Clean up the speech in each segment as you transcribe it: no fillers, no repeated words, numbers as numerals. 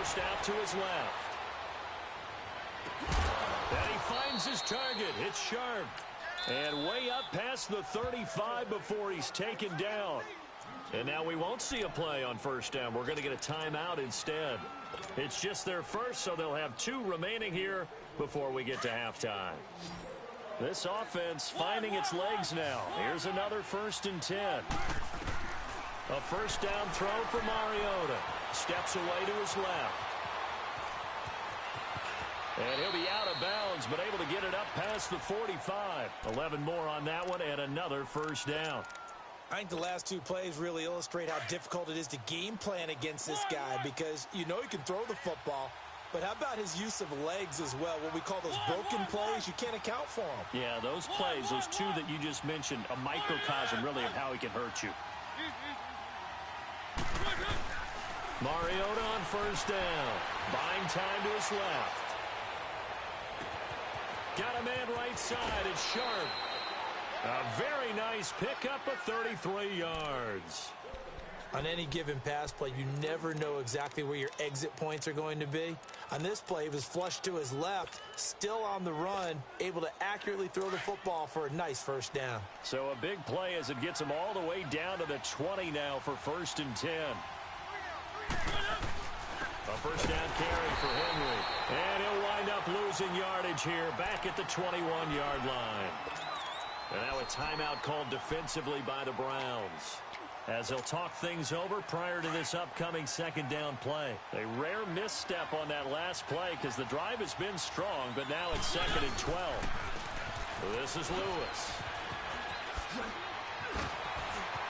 forced out to his left. And he finds his target. It's sharp. And way up past the 35 before he's taken down. And now we won't see a play on first down. We're going to get a timeout instead. It's just their first, so they'll have 2 remaining here before we get to halftime. This offense finding its legs now. Here's another 1st and 10. A first down throw for Mariota. Steps away to his left. And he'll be out of bounds, but able to get it up past the 45. 11 more on that one, and another first down. I think the last 2 plays really illustrate how difficult it is to game plan against this guy, because you know he can throw the football, but how about his use of legs as well? What we call those broken plays, you can't account for them. Yeah, those plays, those 2 that you just mentioned, a microcosm really of how he can hurt you. Mariota on first down. Buying time to his left. Got a man right side. It's sharp. A very nice pickup of 33 yards. On any given pass play, you never know exactly where your exit points are going to be. On this play, he was flushed to his left, still on the run, able to accurately throw the football for a nice first down. So a big play as it gets him all the way down to the 20 now for 1st and 10. A first down carry for Henry. And he'll wind up losing yardage here back at the 21-yard line. And now a timeout called defensively by the Browns, as they'll talk things over prior to this upcoming 2nd down play. A rare misstep on that last play because the drive has been strong, but now it's 2nd and 12. This is Lewis.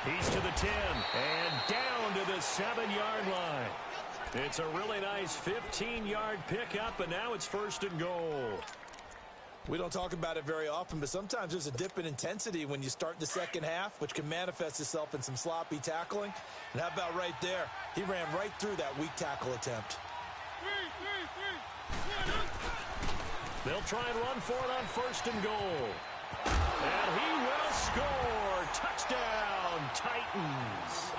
He's to the 10 and down to the 7-yard line. It's a really nice 15-yard pickup, and now it's 1st and goal. We don't talk about it very often, but sometimes there's a dip in intensity when you start the second half, which can manifest itself in some sloppy tackling. And how about right there? He ran right through that weak tackle attempt. They'll try and run for it on 1st and goal. And he will score. Touchdown, Titans.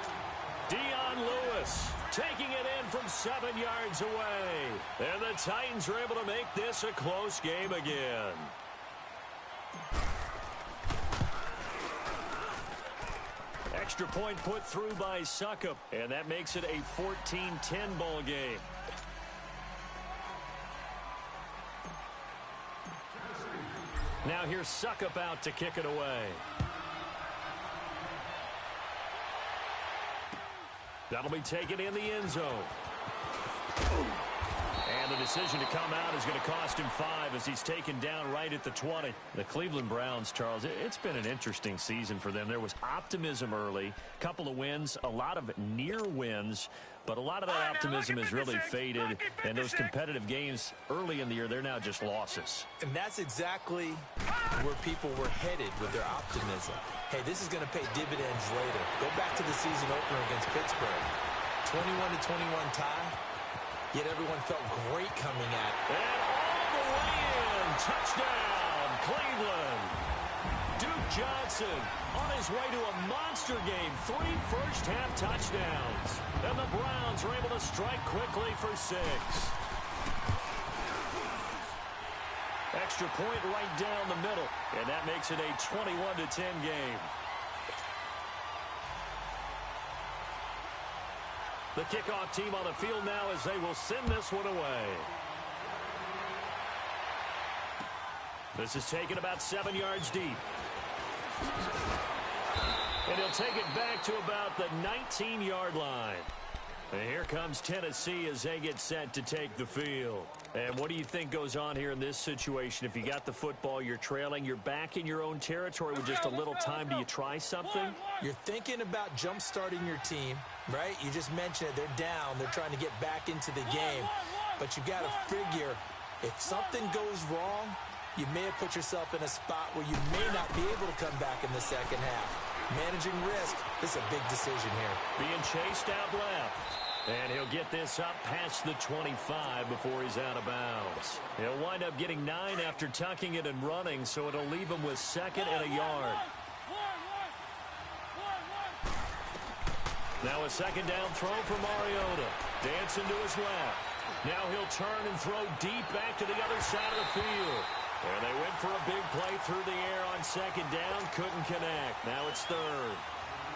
Dion Lewis taking it in from 7 yards away. And the Titans are able to make this a close game again. Extra point put through by Succop, and that makes it a 14-10 ball game. Now here's Succop out to kick it away. That'll be taken in the end zone. And the decision to come out is going to cost him 5 as he's taken down right at the 20. The Cleveland Browns, Charles, it's been an interesting season for them. There was optimism early, couple of wins, a lot of near wins, but a lot of that optimism has really faded. And those competitive games early in the year, they're now just losses. And that's exactly where people were headed with their optimism. Hey, this is going to pay dividends later. Go back to the season opener against Pittsburgh. 21-21 tie. Yet everyone felt great coming at it. And all the way in. Touchdown, Cleveland. Duke Johnson on his way to a monster game. 3 first-half touchdowns. And the Browns are able to strike quickly for 6. Extra point right down the middle. And that makes it a 21-10 game. The kickoff team on the field now as they will send this one away. This is taken about 7 yards deep. And he'll take it back to about the 19-yard line. And here comes Tennessee as they get set to take the field. And what do you think goes on here in this situation? If you got the football, you're trailing, you're back in your own territory with just a little time. Do you try something? You're thinking about jump-starting your team, right? You just mentioned it. They're down. They're trying to get back into the game. But you got to figure, if something goes wrong, you may have put yourself in a spot where you may not be able to come back in the second half. Managing risk, this is a big decision here. Being chased out left. And he'll get this up past the 25 before he's out of bounds. He'll wind up getting 9 after tucking it and running, so it'll leave him with 2nd and a yard. Now a 2nd down throw for Mariota. Dancing to his left. Now he'll turn and throw deep back to the other side of the field. And they went for a big play through the air on second down. Couldn't connect. Now it's third.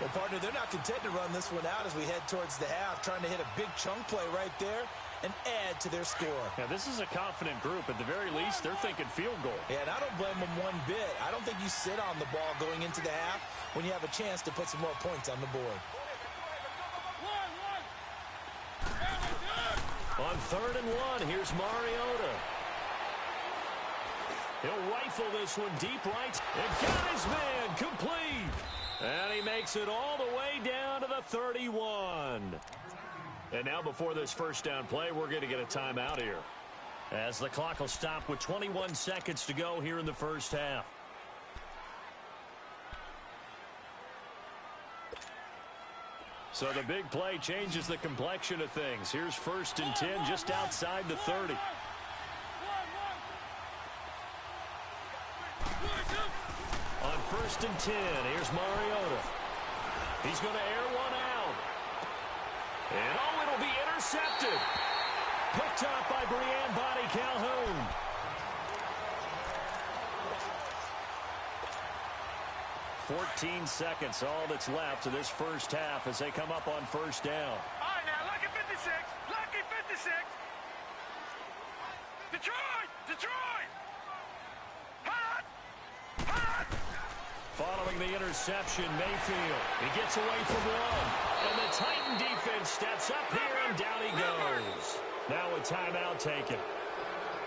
Well, partner, they're not content to run this one out as we head towards the half, trying to hit a big chunk play right there and add to their score. Yeah, this is a confident group. At the very least, they're thinking field goal. Yeah, and I don't blame them one bit. I don't think you sit on the ball going into the half when you have a chance to put some more points on the board. On 3rd and 1, here's Mariota. He'll rifle this one deep right. And got his man complete. And he makes it all the way down to the 31. And now before this first down play, we're going to get a timeout here, as the clock will stop with 21 seconds to go here in the first half. So the big play changes the complexion of things. Here's 1st and 10 just outside the 30. On 1st and 10, here's Mariota. He's going to air one out. And oh, it'll be intercepted. Picked up by Brianne Bonnie Calhoun. "14 seconds, all that's left to this first half as they come up on 1st down. All right, now, lucky 56. Lucky 56. Detroit! Detroit! Hot! Hot! Following the interception, Mayfield. He gets away from one. And the Titan defense steps up here, and down he goes. Now a timeout taken.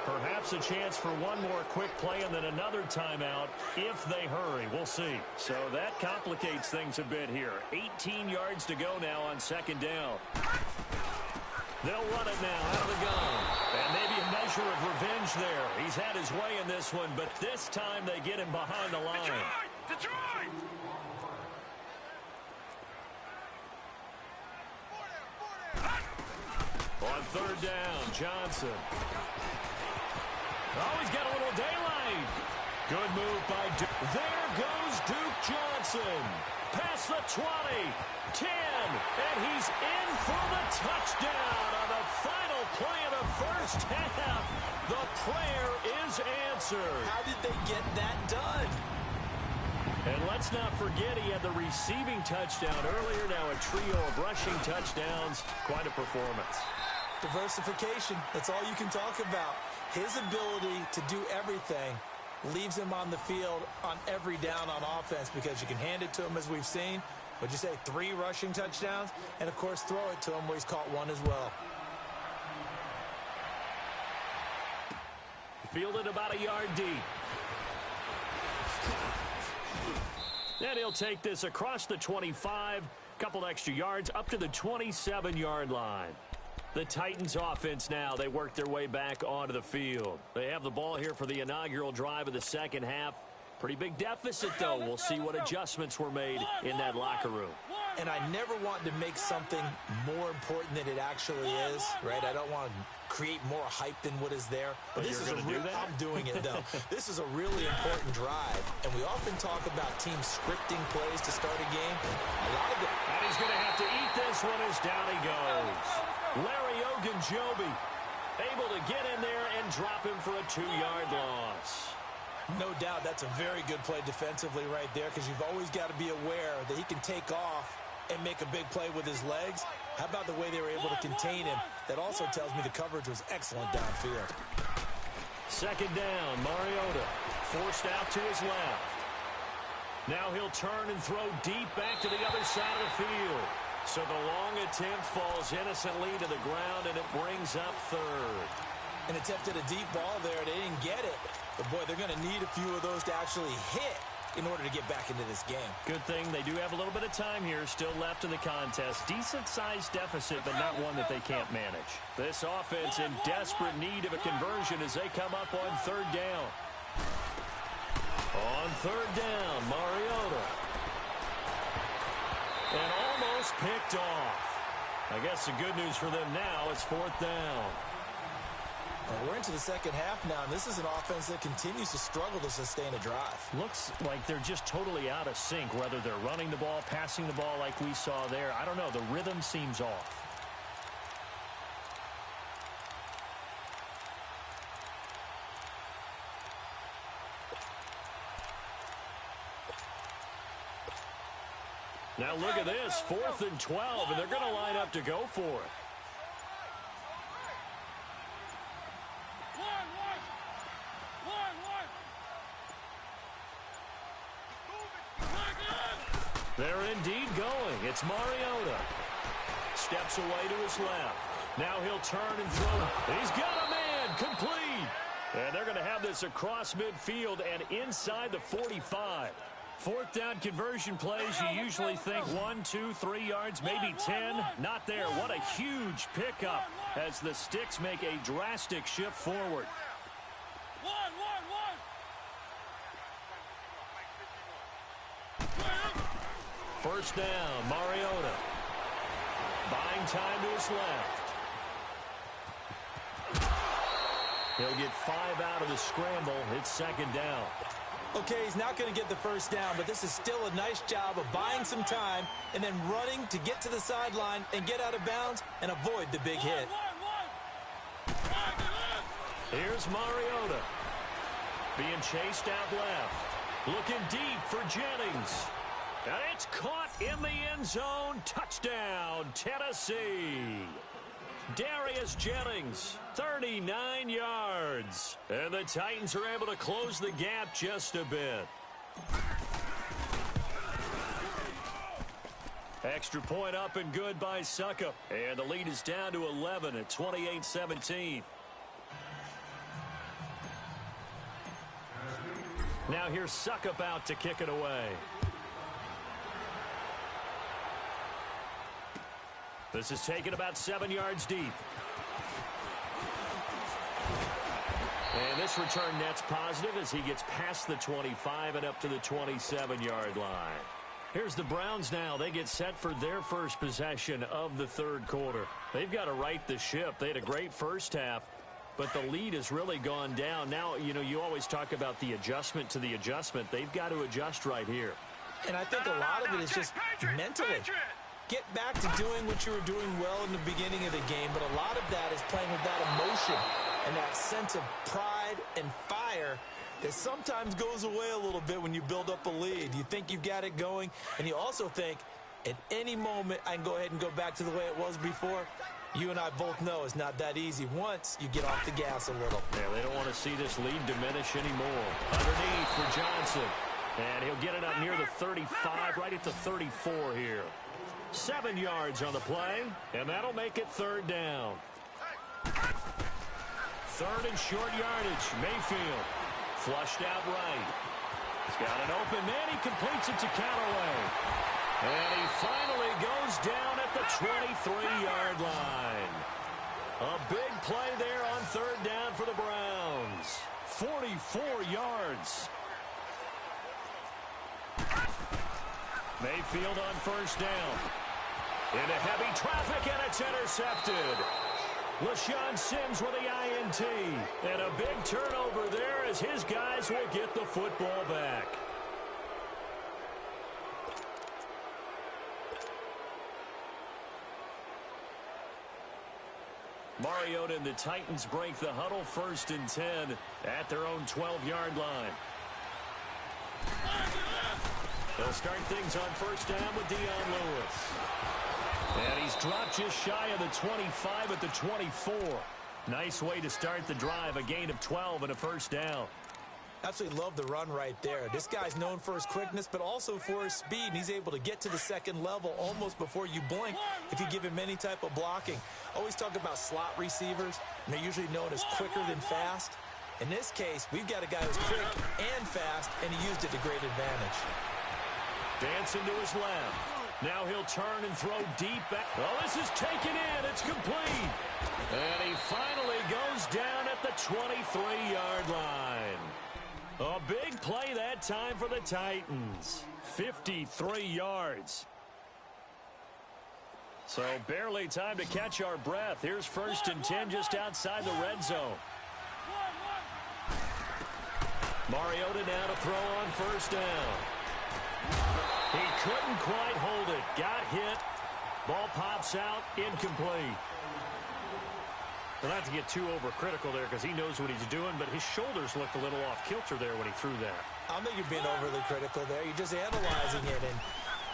Perhaps a chance for one more quick play and then another timeout if they hurry. We'll see. So that complicates things a bit here. 18 yards to go now on 2nd down. They'll run it now out of the gun. And maybe a measure of revenge there. He's had his way in this one, but this time they get him behind the line. Detroit! Detroit! On 3rd down, Johnson. Oh, he's got a little daylight. Good move by Duke. There goes Duke Johnson. Past the 20, 10, and he's in for the touchdown on the final play of the first half. The prayer is answered. How did they get that done? And let's not forget he had the receiving touchdown earlier. Now a trio of rushing touchdowns. Quite a performance. Diversification, that's all you can talk about. His ability to do everything leaves him on the field on every down on offense because you can hand it to him as we've seen. Would you say 3 rushing touchdowns? And, of course, throw it to him where he's caught one as well. Fielded about a yard deep. And he'll take this across the 25, couple extra yards up to the 27-yard line. The Titans offense now, they work their way back onto the field. They have the ball here for the inaugural drive of the second half. Pretty big deficit, though. We'll see what adjustments were made in that locker room. And I never want to make something more important than it actually is, right? I don't want to create more hype than what is there. But this is a real, I'm doing it, though. This is a really important drive. And we often talk about teams scripting plays to start a game. A lot of it. And he's going to have to eat this one as down he goes. Larry Ogunjobi able to get in there and drop him for a 2-yard loss. No doubt that's a very good play defensively right there because you've always got to be aware that he can take off and make a big play with his legs. How about the way they were able to contain him? That also tells me the coverage was excellent downfield. 2nd down, Mariota forced out to his left. Now he'll turn and throw deep back to the other side of the field. So the long attempt falls innocently to the ground, and it brings up 3rd. An attempt at a deep ball there. They didn't get it. But, boy, they're going to need a few of those to actually hit in order to get back into this game. Good thing they do have a little bit of time here still left in the contest. Decent-sized deficit, but not one that they can't manage. This offense in desperate need of a conversion as they come up on 3rd down. On 3rd down, Mariota. And almost picked off. I guess the good news for them now is 4th down. And we're into the second half now, and this is an offense that continues to struggle to sustain a drive. Looks like they're just totally out of sync, whether they're running the ball, passing the ball like we saw there. I don't know. The rhythm seems off. Now look at this, 4th and 12, and they're going to line up to go for it. They're indeed going. It's Mariota. Steps away to his left. Now he'll turn and throw. He's got a man. Complete. And they're going to have this across midfield and inside the 45. 4th down conversion plays, you usually think 1, 2, 3 yards, maybe 10. Not there. What a huge pickup as the Sticks make a drastic shift forward. First down, Mariota. Buying time to his left. He'll get 5 out of the scramble. It's 2nd down. Okay, he's not going to get the first down, but this is still a nice job of buying some time and then running to get to the sideline and get out of bounds and avoid the big hit. Here's Mariota. Being chased out left. Looking deep for Jennings. And it's caught in the end zone. Touchdown, Tennessee. Darius Jennings, 39 yards. And the Titans are able to close the gap just a bit. Extra point up and good by Suckup. And the lead is down to 11 at 28-17. Now here's Suckup out to kick it away. This is taken about 7 yards deep. And this return net's positive as he gets past the 25 and up to the 27-yard line. Here's the Browns now. They get set for their first possession of the 3rd quarter. They've got to right the ship. They had a great first half, but the lead has really gone down. Now, you know, you always talk about the adjustment to the adjustment. They've got to adjust right here. And I think a lot of it is just mentally. Get back to doing what you were doing well in the beginning of the game, but a lot of that is playing with that emotion and that sense of pride and fire that sometimes goes away a little bit when you build up a lead. You think you've got it going, and you also think at any moment I can go ahead and go back to the way it was before. You and I both know it's not that easy once you get off the gas a little. Yeah, they don't want to see this lead diminish anymore. Underneath for Johnson, and he'll get it up near the 35, right at the 34 here. 7 yards on the play, and that'll make it 3rd down. 3rd and short yardage. Mayfield flushed out right. He's got an open man. He completes it to Callaway. And he finally goes down at the 23-yard line. A big play there on 3rd down for the Browns. 44 yards. Mayfield on 1st down. Into heavy traffic, and it's intercepted. LaShawn Sims with the INT. And a big turnover there as his guys will get the football back. Mariota and the Titans break the huddle, 1st and 10 at their own 12-yard line. They'll start things on 1st down with Dion Lewis. And he's dropped just shy of the 25 at the 24. Nice way to start the drive, a gain of 12 and a 1st down. Absolutely love the run right there. This guy's known for his quickness, but also for his speed, and he's able to get to the 2nd level almost before you blink if you give him any type of blocking. Always talk about slot receivers, and they're usually known as quicker than fast. In this case, we've got a guy who's quick and fast, and he used it to great advantage. Dancing to his left. Now he'll turn and throw deep back. Well, this is taken in. It's complete. And he finally goes down at the 23-yard line. A big play that time for the Titans. 53 yards. So barely time to catch our breath. Here's 1st and 10 just outside the red zone. Mariota now to throw on 1st down. He couldn't quite hold it. Got hit. Ball pops out. Incomplete. Well, not to get too overcritical there because he knows what he's doing, but his shoulders looked a little off kilter there when he threw that. I don't think you're being overly critical there. You're just analyzing it, and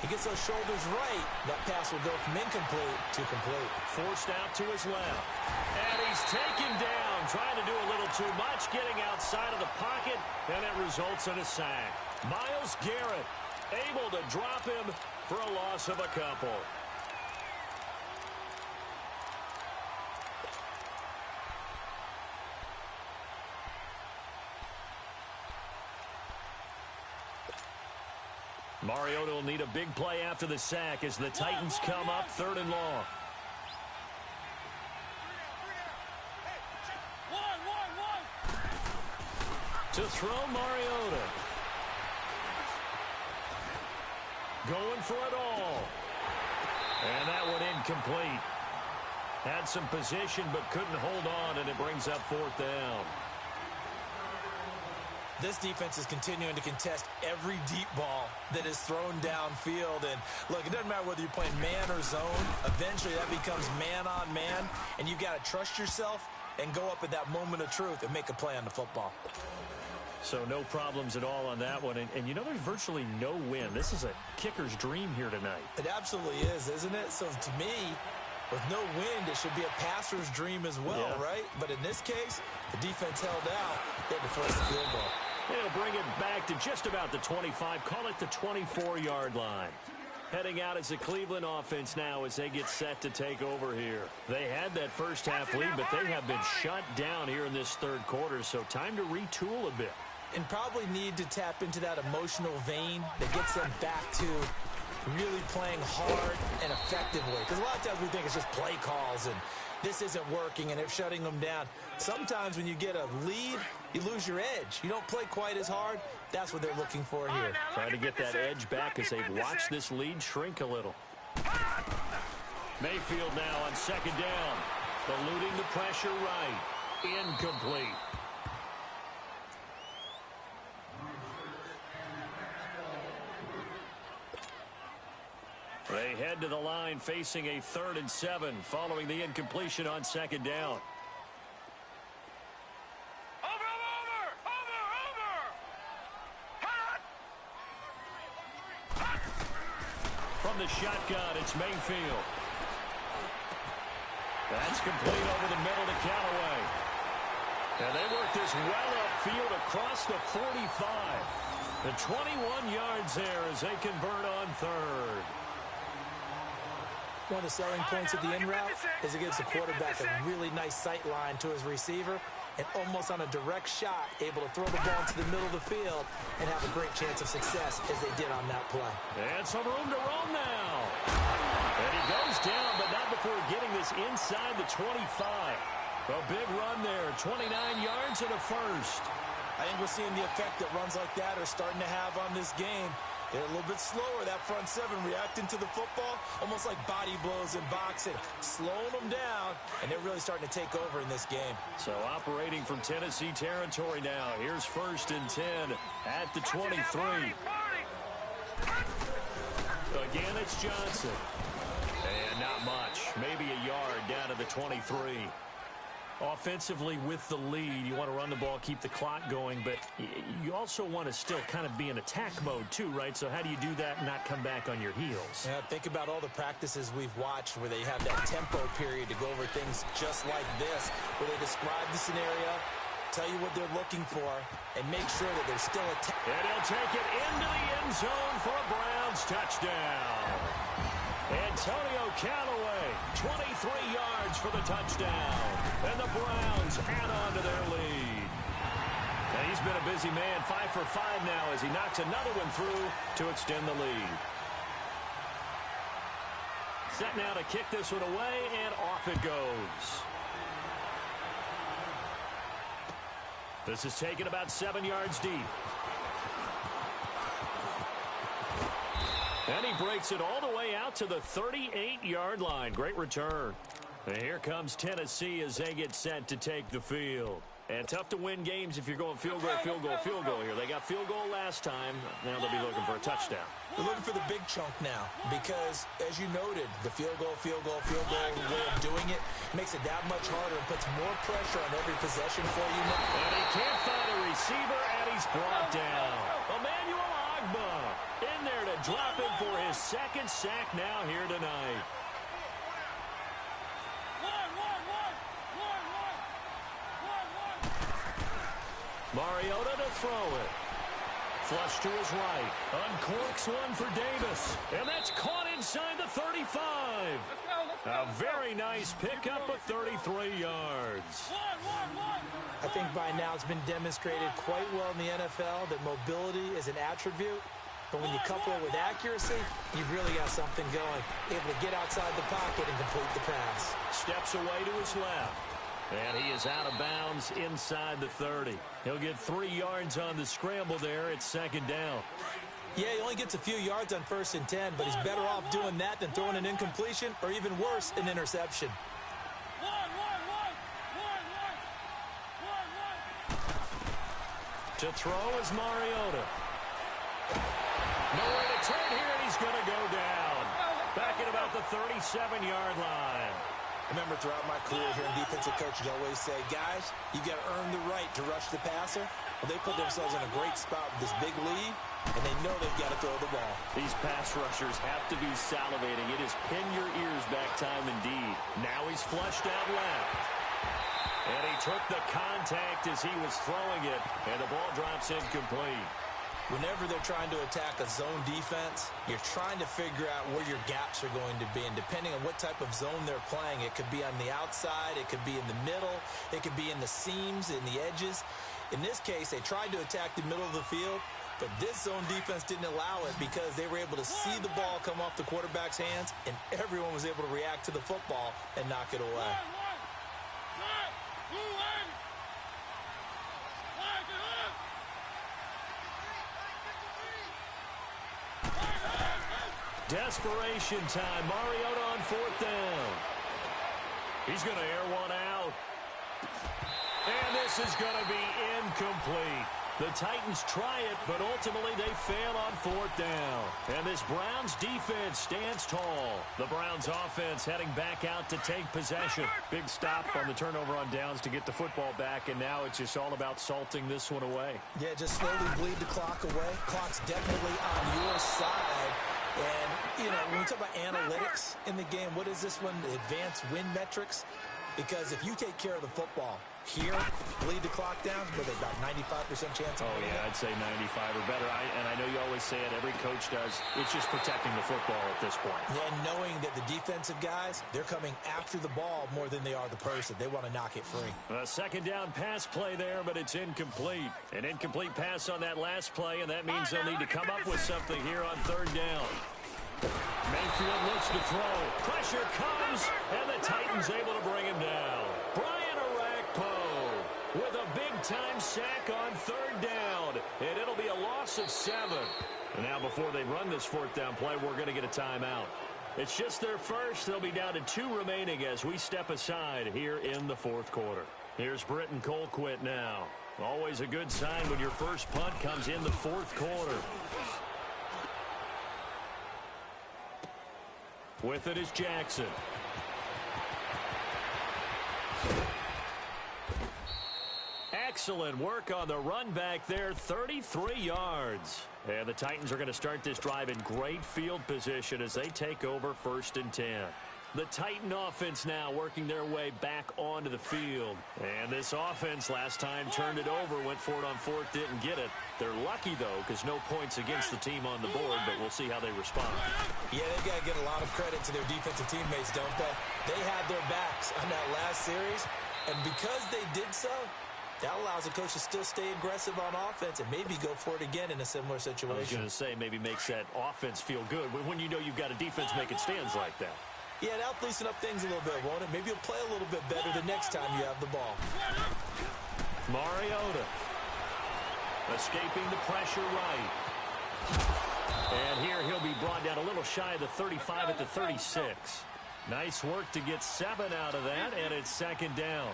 He gets those shoulders right. That pass will go from incomplete to complete. Forced out to his left. And he's taken down, trying to do a little too much, getting outside of the pocket, and it results in a sack. Myles Garrett able to drop him for a loss of a couple. Mariota will need a big play after the sack as the Titans come up 3rd and long. To throw Mariota. Going for it all. And that one incomplete. Had some position but couldn't hold on, and it brings up 4th down. This defense is continuing to contest every deep ball that is thrown downfield. And, look, it doesn't matter whether you're playing man or zone. Eventually, that becomes man-on-man, and you've got to trust yourself and go up at that moment of truth and make a play on the football. So no problems at all on that one. And you know, there's virtually no win. This is a kicker's dream here tonight. It absolutely is, isn't it? So, to me, with no wind, it should be a passer's dream as well, right? But in this case, the defense held out. They had to force the field goal. They'll bring it back to just about the 25. Call it the 24-yard line. Heading out as the Cleveland offense now as they get set to take over here. They had that first half lead, but they have been shut down here in this 3rd quarter, so time to retool a bit. And probably need to tap into that emotional vein that gets them back to really playing hard and effectively. Because a lot of times we think it's just play calls and this isn't working and they're shutting them down. Sometimes when you get a lead, you lose your edge. You don't play quite as hard. That's what they're looking for here. Trying to get that edge back as they've watched this lead shrink a little. Mayfield now on 2nd down. Eluding the pressure right. Incomplete. They head to the line facing a 3rd and 7 following the incompletion on 2nd down. From the shotgun, it's Mayfield. That's complete over the middle to Callaway. And they work this well upfield across the 45. The 21 yards there as they convert on 3rd. One of the selling points of the in route is it gives the quarterback a really nice sight line to his receiver and almost on a direct shot able to throw the ball into the middle of the field and have a great chance of success as they did on that play. And some room to roam now. And he goes down, but not before getting this inside the 25. A big run there, 29 yards and a first. I think we're seeing the effect that runs like that are starting to have on this game. They're a little bit slower, that front 7, reacting to the football, almost like body blows in boxing, slowing them down, and they're really starting to take over in this game. So operating from Tennessee territory now. Here's 1st and 10 at the 23. Again, it's Johnson. And not much, maybe a yard down to the 23. Offensively with the lead, you want to run the ball, keep the clock going, but you also want to still kind of be in attack mode too, right? So how do you do that and not come back on your heels? Yeah, think about all the practices we've watched where they have that tempo period to go over things just like this, where they describe the scenario, tell you what they're looking for, and make sure that they're still attacking. And he'll take it into the end zone for a Browns touchdown. Antonio Callaway, 23 yards for the touchdown. And the Browns add on to their lead. And he's been a busy man, 5 for 5 now as he knocks another one through to extend the lead. Set now to kick this one away, and off it goes. This is taken about 7 yards deep. And he breaks it all the way out to the 38-yard line. Great return. And here comes Tennessee as they get set to take the field. And tough to win games if you're going field goal, field goal, field goal here. They got field goal last time. Now they'll be looking for a touchdown. They're looking for the big chunk now because, as you noted, the field goal way of doing it makes it that much harder and puts more pressure on every possession for you now. And he can't find a receiver, and he's brought down. Emmanuel Agba in there to drop him for his second sack now here tonight. Mariota to throw it. Flush to his right. Uncorks one for Davis. And that's caught inside the 35. A very nice pickup of 33 yards. I think by now it's been demonstrated quite well in the NFL that mobility is an attribute. But when you couple it with accuracy, you've really got something going. Able to get outside the pocket and complete the pass. Steps away to his left. And he is out of bounds inside the 30. He'll get 3 yards on the scramble there. It's second down. Yeah, he only gets a few yards on 1st and 10, but he's better off doing that than throwing an incompletion or even worse, an interception. To throw is Mariota. Nowhere to turn here, and he's going to go down. Back at about the 37-yard line. Remember, throughout my career here in defensive coaches, always say, guys, you got to earn the right to rush the passer. Well, they put themselves in a great spot with this big lead, and they know they've got to throw the ball. These pass rushers have to be salivating. It is pin your ears back time indeed. Now he's flushed out left. And he took the contact as he was throwing it, and the ball drops incomplete. Whenever they're trying to attack a zone defense, you're trying to figure out where your gaps are going to be. And depending on what type of zone they're playing, it could be on the outside, it could be in the middle, it could be in the seams, in the edges. In this case, they tried to attack the middle of the field, but this zone defense didn't allow it because they were able to see the ball come off the quarterback's hands, and everyone was able to react to the football and knock it away. Desperation time. Mariota on 4th down. He's going to air one out. And this is going to be incomplete. The Titans try it, but ultimately they fail on 4th down. And this Browns defense stands tall. The Browns offense heading back out to take possession. Big stop on the turnover on downs to get the football back, and now it's just all about salting this one away. Yeah, just slowly bleed the clock away. Clock's definitely on your side. And, you know, when we talk about analytics in the game, what is this one? Advanced win metrics? Because if you take care of the football here, bleed the clock down, with about 95% chance of winning. Yeah, I'd say 95 or better. And I know you always say it, every coach does. It's just protecting the football at this point. Yeah, and knowing that the defensive guys, they're coming after the ball more than they are the person. They want to knock it free. A second down pass play there, but it's incomplete. An incomplete pass on that last play, and that means they'll need to come up with something here on 3rd down. Mayfield looks to throw. Pressure comes, and the Titans able to bring him down. Brian Orakpo with a big-time sack on 3rd down, and it'll be a loss of 7. And now before they run this 4th down play, we're going to get a timeout. It's just their first. They'll be down to 2 remaining as we step aside here in the 4th quarter. Here's Britton Colquitt now. Always a good sign when your first punt comes in the 4th quarter. With it is Jackson. Excellent work on the run back there, 33 yards. And the Titans are going to start this drive in great field position as they take over 1st and 10. The Titan offense now working their way back onto the field. And this offense last time turned it over, went for it on 4th, didn't get it. They're lucky, though, because no points against the team on the board, but we'll see how they respond. Yeah, they've got to get a lot of credit to their defensive teammates, don't they? They had their backs on that last series, and because they did so, that allows the coach to still stay aggressive on offense and maybe go for it again in a similar situation. I was going to say, maybe makes that offense feel good when you know you've got a defense making stands like that. Yeah, that'll loosen up things a little bit, won't it? Maybe you'll play a little bit better the next time you have the ball. Mariota escaping the pressure right. And here he'll be brought down a little shy of the 35 at the 36. Nice work to get 7 out of that, and it's 2nd down.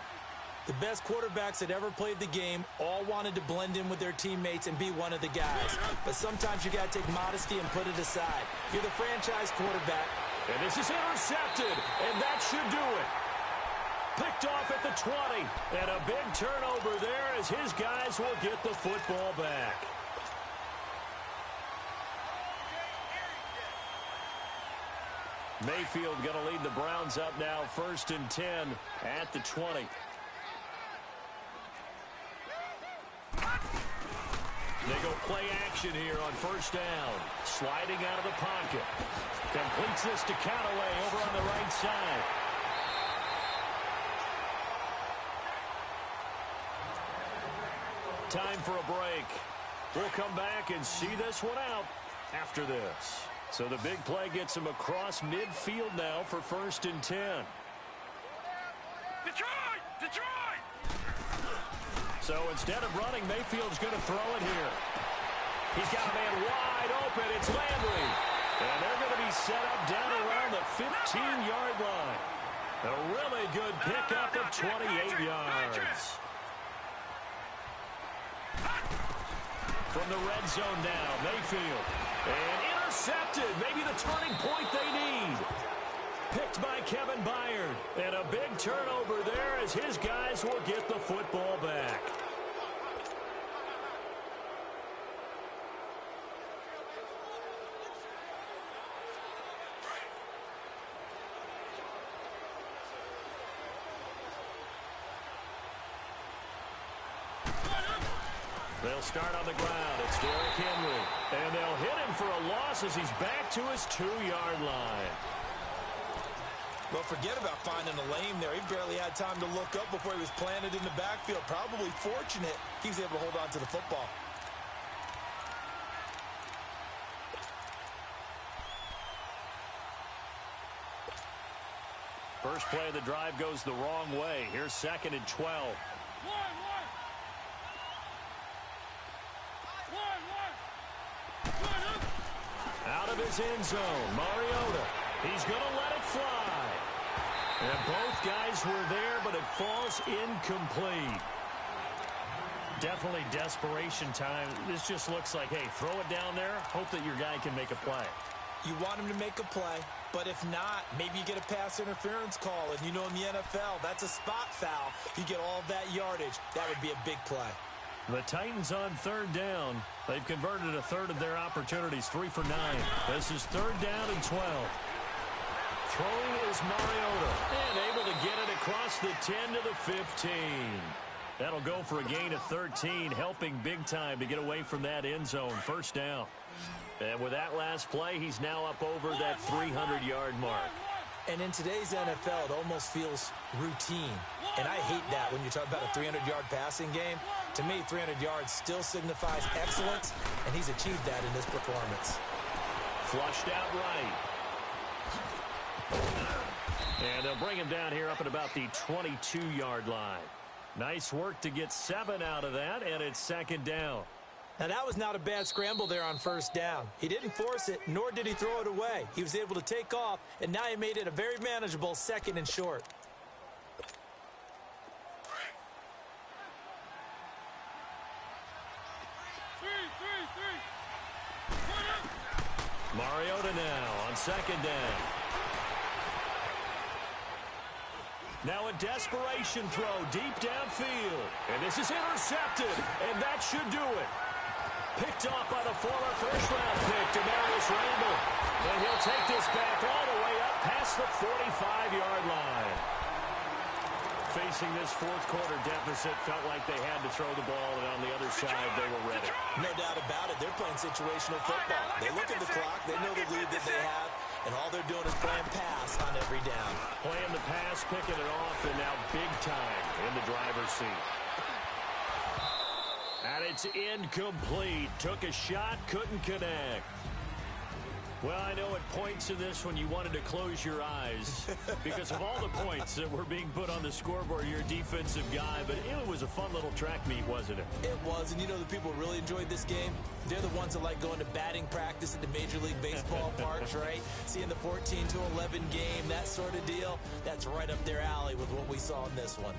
The best quarterbacks that ever played the game all wanted to blend in with their teammates and be one of the guys. But sometimes you got to take modesty and put it aside. You're the franchise quarterback. And this is intercepted, and that should do it. Picked off at the 20, and a big turnover there as his guys will get the football back. Mayfield going to lead the Browns up now, 1st and 10 at the 20. They go play action here on 1st down. Sliding out of the pocket. Completes this to Callaway over on the right side. Time for a break. We'll come back and see this one out after this. So the big play gets him across midfield now for 1st and 10. Detroit! Detroit! So instead of running, Mayfield's going to throw it here. He's got a man wide open. It's Landry. And they're going to be set up down around the 15-yard line. A really good pickup of 28 yards. From the red zone now, Mayfield. And intercepted. Maybe the turning point they need. Picked by Kevin Byard. And a big turnover there as his guys will get the football back. They'll start on the ground. It's Derrick Henry. And they'll hit him for a loss as he's back to his 2-yard line. Well, forget about finding a lane there. He barely had time to look up before he was planted in the backfield. Probably fortunate he was able to hold on to the football. First play of the drive goes the wrong way. Here's 2nd and 12. Out of his end zone, Mariota. He's going to let it fly. And both guys were there, but it falls incomplete. Definitely desperation time. This just looks like, hey, throw it down there, hope that your guy can make a play. You want him to make a play, but if not, maybe you get a pass interference call. And you know in the NFL, that's a spot foul. You get all of that yardage. That would be a big play. The Titans on 3rd down. They've converted a third of their opportunities, 3 for 9. This is 3rd down and 12. Throwing is Mariota. And able to get it across the 10 to the 15. That'll go for a gain of 13, helping big time to get away from that end zone. 1st down. And with that last play, he's now up over that 300-yard mark. And in today's NFL, it almost feels routine. And I hate that when you talk about a 300-yard passing game. To me, 300 yards still signifies excellence, and he's achieved that in this performance. Flushed out right. And they'll bring him down here up at about the 22-yard line. Nice work to get 7 out of that, and it's 2nd down. Now, that was not a bad scramble there on 1st down. He didn't force it, nor did he throw it away. He was able to take off, and now he made it a very manageable 2nd and short. Mariota now on 2nd down. Now a desperation throw deep downfield. And this is intercepted, and that should do it. Picked off by the former first-round pick, Demarius Randall. And he'll take this back all the way up past the 45-yard line. Facing this fourth-quarter deficit, felt like they had to throw the ball, and on the other side, they were ready. No doubt about it. They're playing situational football. They look at the clock. They know the lead that they have, and all they're doing is playing pass on every down. Playing the pass, picking it off, and now big time in the driver's seat. And it's incomplete. Took a shot, couldn't connect. Well, I know at points in this when you wanted to close your eyes because of all the points that were being put on the scoreboard. You're a defensive guy, but it was a fun little track meet, wasn't it? It was, and you know the people who really enjoyed this game? They're the ones that like going to batting practice at the Major League Baseball parks, right? Seeing the 14-11 game, that sort of deal. That's right up their alley with what we saw in this one.